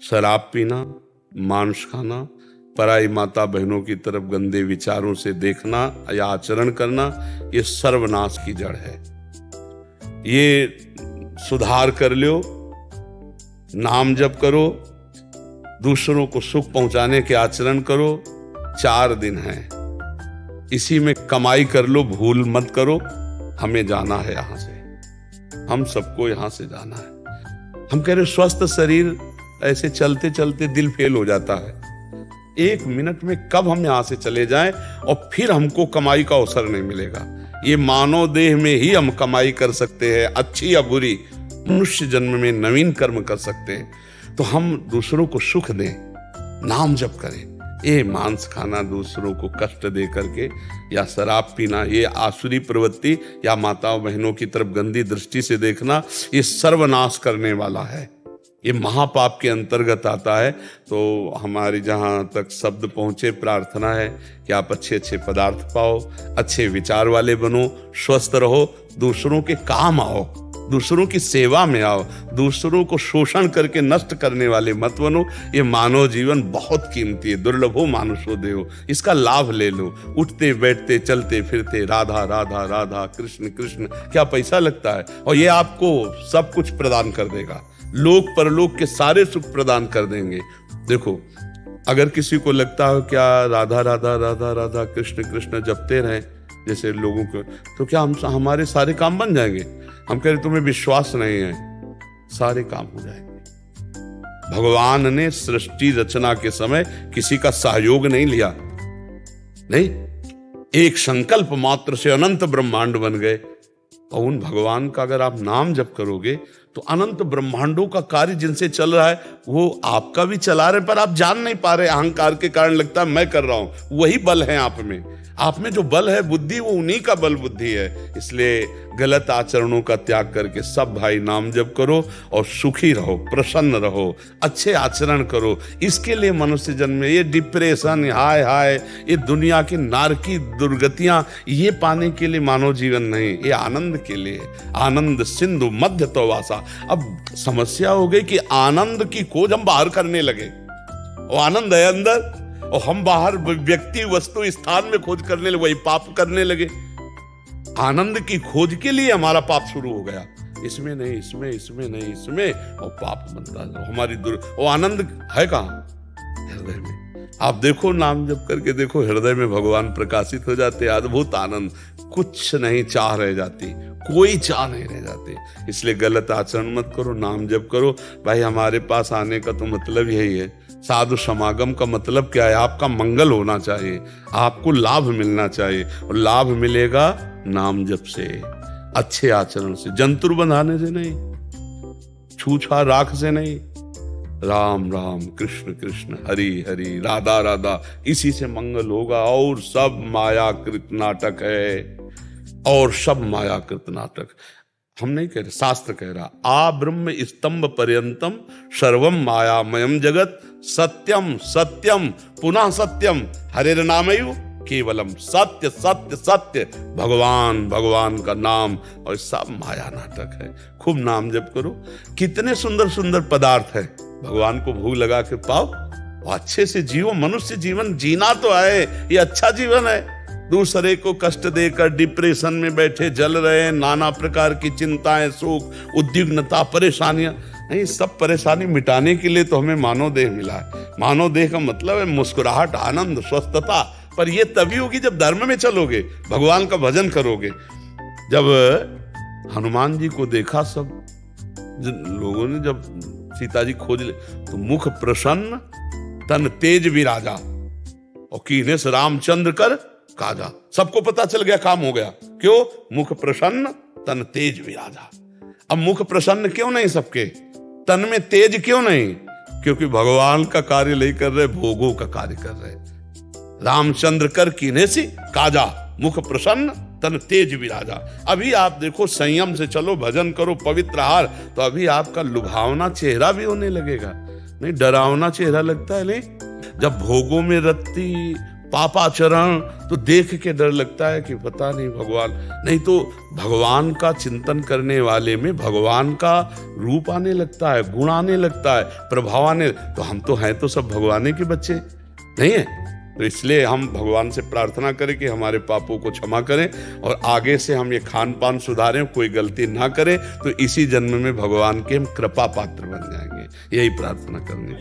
शराब पीना, मांस खाना, पराई माता बहनों की तरफ गंदे विचारों से देखना या आचरण करना, ये सर्वनाश की जड़ है। ये सुधार कर लो, नाम जप करो, दूसरों को सुख पहुंचाने के आचरण करो। 4 दिन हैं, इसी में कमाई कर लो, भूल मत करो। हमें जाना है यहां से, हम सबको यहां से जाना है। हम कह रहे स्वस्थ शरीर, ऐसे चलते चलते दिल फेल हो जाता है। 1 मिनट में कब हम यहां से चले जाएं और फिर हमको कमाई का अवसर नहीं मिलेगा। ये मानव देह में ही हम कमाई कर सकते हैं, अच्छी या बुरी। मनुष्य जन्म में नवीन कर्म कर सकते हैं। तो हम दूसरों को सुख दें, नाम जप करें। ये मांस खाना, दूसरों को कष्ट दे करके, या शराब पीना, ये आसुरी प्रवृत्ति, या माताओं बहनों की तरफ गंदी दृष्टि से देखना, ये सर्वनाश करने वाला है। ये महापाप के अंतर्गत आता है। तो हमारी जहाँ तक शब्द पहुँचे, प्रार्थना है कि आप अच्छे अच्छे पदार्थ पाओ, अच्छे विचार वाले बनो, स्वस्थ रहो, दूसरों के काम आओ, दूसरों की सेवा में आओ, दूसरों को शोषण करके नष्ट करने वाले मत बनो। ये मानव जीवन बहुत कीमती है, दुर्लभो मानुषो देहो, इसका लाभ ले लो। उठते बैठते चलते फिरते राधा राधा राधा, कृष्ण कृष्ण, क्या पैसा लगता है? और ये आपको सब कुछ प्रदान कर देगा, लोक परलोक के सारे सुख प्रदान कर देंगे। देखो, अगर किसी को लगता हो क्या राधा राधा राधा राधा कृष्ण कृष्ण जपते रहें जैसे लोगों को, तो क्या हमारे सारे काम बन जाएंगे? हम कह रहे तुम्हें विश्वास नहीं है, सारे काम हो जाएंगे। भगवान ने सृष्टि रचना के समय किसी का सहयोग नहीं लिया, नहीं, एक संकल्प मात्र से अनंत ब्रह्मांड बन गए। और उन भगवान का अगर आप नाम जप करोगे तो अनंत ब्रह्मांडों का कार्य जिनसे चल रहा है वो आपका भी चला रहे, पर आप जान नहीं पा रहे। अहंकार के कारण लगता है मैं कर रहा हूं। वही बल है आप में जो बल है बुद्धि, वो उन्हीं का बल बुद्धि है। इसलिए गलत आचरणों का त्याग करके सब भाई नाम जप करो और सुखी रहो, प्रसन्न रहो, अच्छे आचरण करो। इसके लिए मनुष्य जन्म में ये डिप्रेशन, हाय हाय, ये दुनिया की नारकी दुर्गतियां, ये पाने के लिए मानव जीवन नहीं, ये आनंद के लिए। आनंद सिंधु मध्य तो वासा। अब समस्या हो गई कि आनंद की खोज हम बाहर करने लगे, और आनंद है अंदर, और हम बाहर व्यक्ति वस्तु स्थान में खोज करने लगे, वही पाप करने लगे। आनंद की खोज के लिए हमारा पाप शुरू हो गया, इसमें नहीं, इसमें, इसमें नहीं, इसमें, और पाप बनता है हमारी वो आनंद है कहाँ? हृदय में। आप देखो, नाम जप करके देखो, हृदय में भगवान प्रकाशित हो जाते, अद्भुत आनंद, कुछ नहीं चाह रह जाती, कोई चाह नहीं रह जाती। इसलिए गलत आचरण मत करो, नाम जप करो। भाई हमारे पास आने का तो मतलब यही है, साधु समागम का मतलब क्या है? आपका मंगल होना चाहिए, आपको लाभ मिलना चाहिए, और लाभ मिलेगा नाम जप से, अच्छे आचरण से, जंतुर बंधाने से नहीं, छूछा राख से नहीं। राम राम कृष्ण कृष्ण हरि हरि राधा राधा, इसी से मंगल होगा। और सब मायाकृत नाटक है, और सब मायाकृत नाटक। हम नहीं कह रहे, शास्त्र कह रहा, आ ब्रह्म स्तंभ पर्यंतम सर्वम मायामयम जगत सत्यम सत्यम पुनः सत्यम हरिर्नामैव केवलम। सत्य सत्य सत्य, भगवान भगवान का नाम, और सब माया नाटक है। खूब नाम जप करो। कितने सुंदर सुंदर पदार्थ है, भगवान को भूख लगा के पाओ और अच्छे से जियो। मनुष्य जीवन जीना तो है, ये अच्छा जीवन है। दूसरे को कष्ट देकर डिप्रेशन में बैठे जल रहे हैं, नाना प्रकार की चिंताएं, सुख, उद्विग्नता, परेशानियां, नहीं, सब परेशानी मिटाने के लिए तो हमें मानव देह मिला है। मानव देह का मतलब है मुस्कुराहट, आनंद, स्वस्थता। पर यह तभी होगी जब धर्म में चलोगे, भगवान का भजन करोगे। जब हनुमान जी को देखा सब लोगों ने, जब सीता जी खोज ले, तो मुख प्रसन्न तन तेज विराजा, और कीन्हे से रामचंद्र कर काजा। सबको पता चल गया, काम हो गया। क्यों? मुख प्रसन्न तन तेज विराजा। अब मुख प्रसन्न क्यों नहीं सबके, तन में तेज क्यों नहीं? क्योंकि भगवान का कार्य नहीं कर रहे, भोगों का कार्य कर रहे। रामचंद्र कर कीन्हे से काजा, मुख प्रसन्न तन तेज विराजा। अभी आप देखो, संयम से चलो, भजन करो, पवित्र आहार, तो अभी आपका लुभावना चेहरा भी होने लगेगा, नहीं डरावना चेहरा लगता है। नहीं, जब भोगों में रत्ती पापाचरण तो देख के डर लगता है कि पता नहीं भगवान, नहीं तो भगवान का चिंतन करने वाले में भगवान का रूप आने लगता है, गुण आने लगता है, प्रभाव आने। तो हम तो हैं तो सब भगवान के बच्चे नहीं है। तो इसलिए हम भगवान से प्रार्थना करें कि हमारे पापों को क्षमा करें और आगे से हम ये खान पान सुधारें, कोई गलती ना करें, तो इसी जन्म में भगवान के हम कृपा पात्र बन जाएंगे। यही प्रार्थना करनी थी।